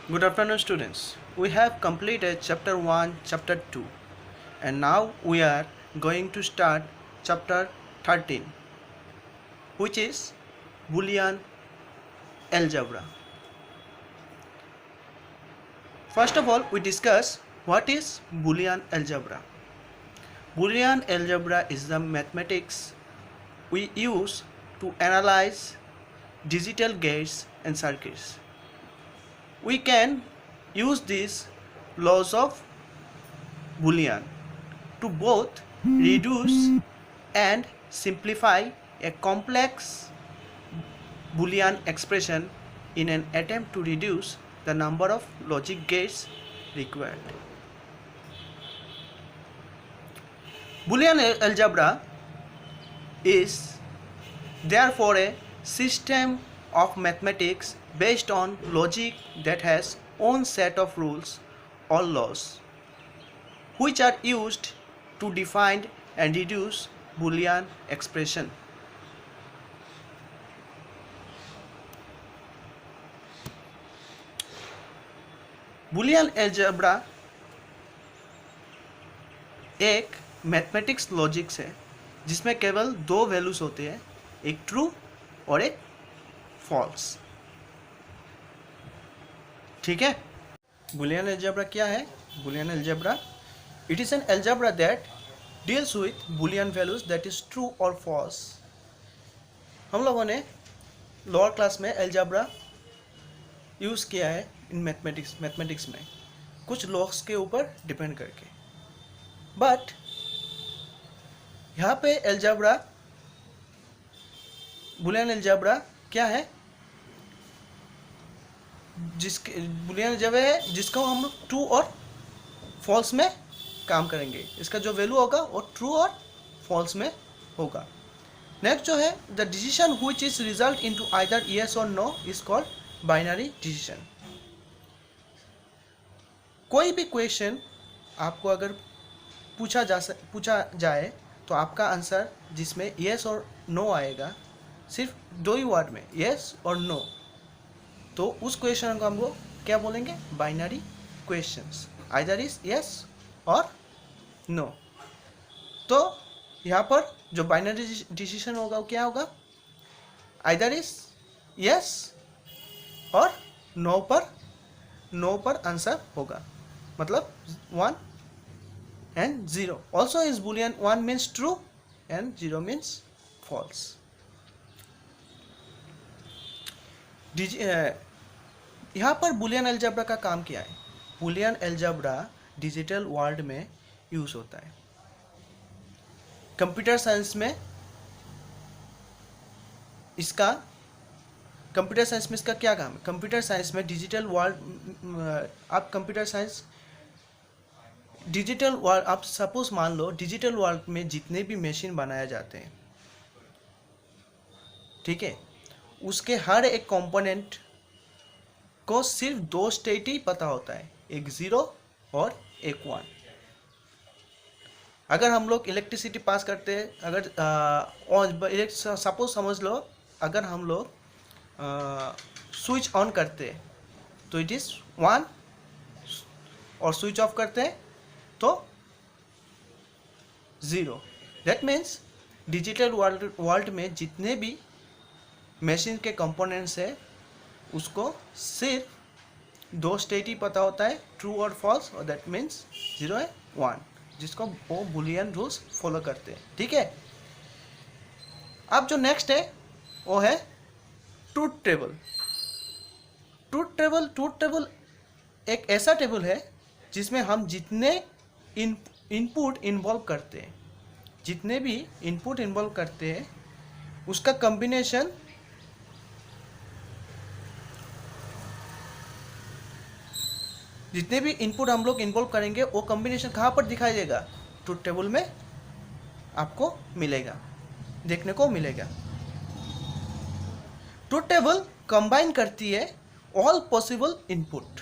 Good afternoon, students. We have completed chapter 1, chapter 2, and now we are going to start chapter 13, which is Boolean algebra. First of all, we discuss what is Boolean algebra. Boolean algebra is the mathematics we use to analyze digital gates and circuits. We can use these laws of Boolean to both reduce and simplify a complex Boolean expression in an attempt to reduce the number of logic gates required. Boolean algebra is therefore a system of mathematics based on logic that has own set of rules or laws, which are used to define and reduce Boolean expression. Boolean algebra एक mathematics logics है जिसमें केवल दो values होते हैं, एक true और एक फॉल्स। ठीक है। Boolean algebra क्या है? Boolean algebra, it is an algebra that deals with Boolean values that is true or false. हम लोगों ने लोअर क्लास में algebra यूज़ किया है इन मैथमेटिक्स में कुछ लॉस के ऊपर डिपेंड करके, बट यहाँ पे algebra Boolean algebra क्या है? बुलियन अलजेब्रा है जिसको हम ट्रू और फॉल्स में काम करेंगे। इसका जो वैल्यू होगा वो ट्रू और फॉल्स में होगा। नेक्स्ट जो है, the decision which is result into either yes or no is called binary decision. कोई भी क्वेश्चन आपको अगर पूछा जाए तो आपका आंसर जिसमें यस और नो आएगा, सिर्फ दो ही वर्ड में यस और नो, तो उस क्वेश्चन को हम लोग क्या बोलेंगे? Binary questions, either is yes or no. तो यहाँ पर जो बाइनरी डिसीजन होगा वो क्या होगा? Either is yes or no पर आंसर होगा, मतलब 1 and 0. Also is Boolean, 1 means true and 0 means false. यहाँ पर बुलियन अलजेब्रा का काम क्या है? बुलियन अलजेब्रा डिजिटल वर्ल्ड में यूज होता है। कंप्यूटर साइंस में इसका क्या काम है? कंप्यूटर साइंस में डिजिटल वर्ल्ड, आप कंप्यूटर साइंस डिजिटल वर्ल्ड, आप सपोज मान लो डिजिटल वर्ल्ड में जितने भी मशीन बनाए जाते हैं, ठीक है, उसके हर एक कंपोनेंट को सिर्फ दो स्टेट ही पता होता है, एक 0 और एक 1। अगर हम लोग इलेक्ट्रिसिटी पास करते हैं, अगर सपोज समझ लो, अगर हम लोग स्विच ऑन करते हैं तो इट इज़ 1 और स्विच ऑफ करते हैं तो 0। दैट मीन्स डिजिटल वर्ल्ड में जितने भी मशीन के कंपोनेंट्स है उसको सिर्फ दो स्टेट ही पता होता है, ट्रू और फॉल्स, और दैट मीन्स 0 है 1, जिसको वो बुलियन रूल्स फॉलो करते हैं। ठीक है। अब जो नेक्स्ट है वो है ट्रूथ टेबल। ट्रूथ टेबल एक ऐसा टेबल है जिसमें हम जितने इनपुट इन्वॉल्व करते हैं, जितने भी इनपुट इन्वॉल्व करते हैं उसका कॉम्बिनेशन, जितने भी इनपुट हम लोग इन्वॉल्व करेंगे वो कॉम्बिनेशन कहाँ पर दिखाई देगा? ट्रूथ टेबल में आपको मिलेगा, देखने को मिलेगा। ट्रूथ टेबल कंबाइन करती है ऑल पॉसिबल इनपुट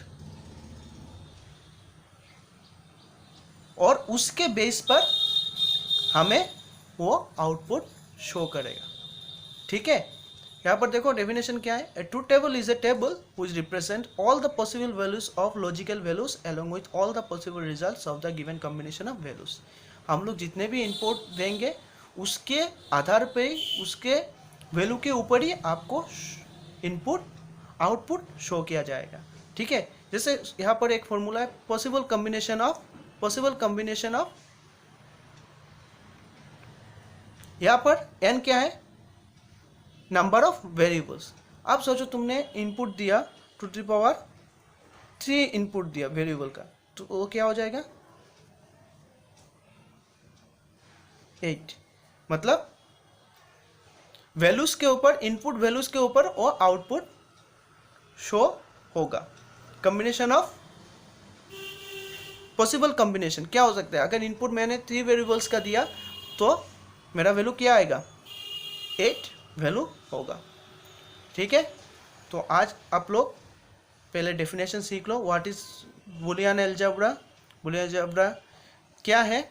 और उसके बेस पर हमें वो आउटपुट शो करेगा। ठीक है। यहाँ पर देखो डेफिनेशन क्या है, a truth table is a table which represent all the possible values of logical values along with all the possible results of the given combination of values. हम लोग जितने भी इनपुट देंगे उसके आधार पे ही, उसके वैल्यू के ऊपर ही आपको इनपुट आउटपुट शो किया जाएगा। ठीक है, जैसे यहाँ पर एक फॉर्मूला है, पॉसिबल कॉम्बिनेशन ऑफ यहाँ पर n क्या है, नंबर ऑफ वेरिएबल्स। अब सोचो तुमने इनपुट दिया टू द पावर 3 इनपुट दिया वेरिएबल का, तो वो क्या हो जाएगा 8। मतलब वैल्यूज के ऊपर, इनपुट वैल्यूज के ऊपर वो आउटपुट शो होगा। कॉम्बिनेशन ऑफ पॉसिबल कॉम्बिनेशन क्या हो सकता है, अगर इनपुट मैंने 3 वेरिएबल्स का दिया तो मेरा वैल्यू क्या आएगा 8 वैल्यू होगा। ठीक है, तो आज आप लोग पहले डेफिनेशन सीख लो, what is Boolean algebra, Boolean algebra क्या है,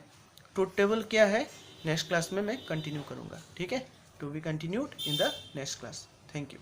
ट्रूथ टेबल क्या है। नेक्स्ट क्लास में मैं कंटिन्यू करूँगा। ठीक है, to be continued in the next class. Thank you.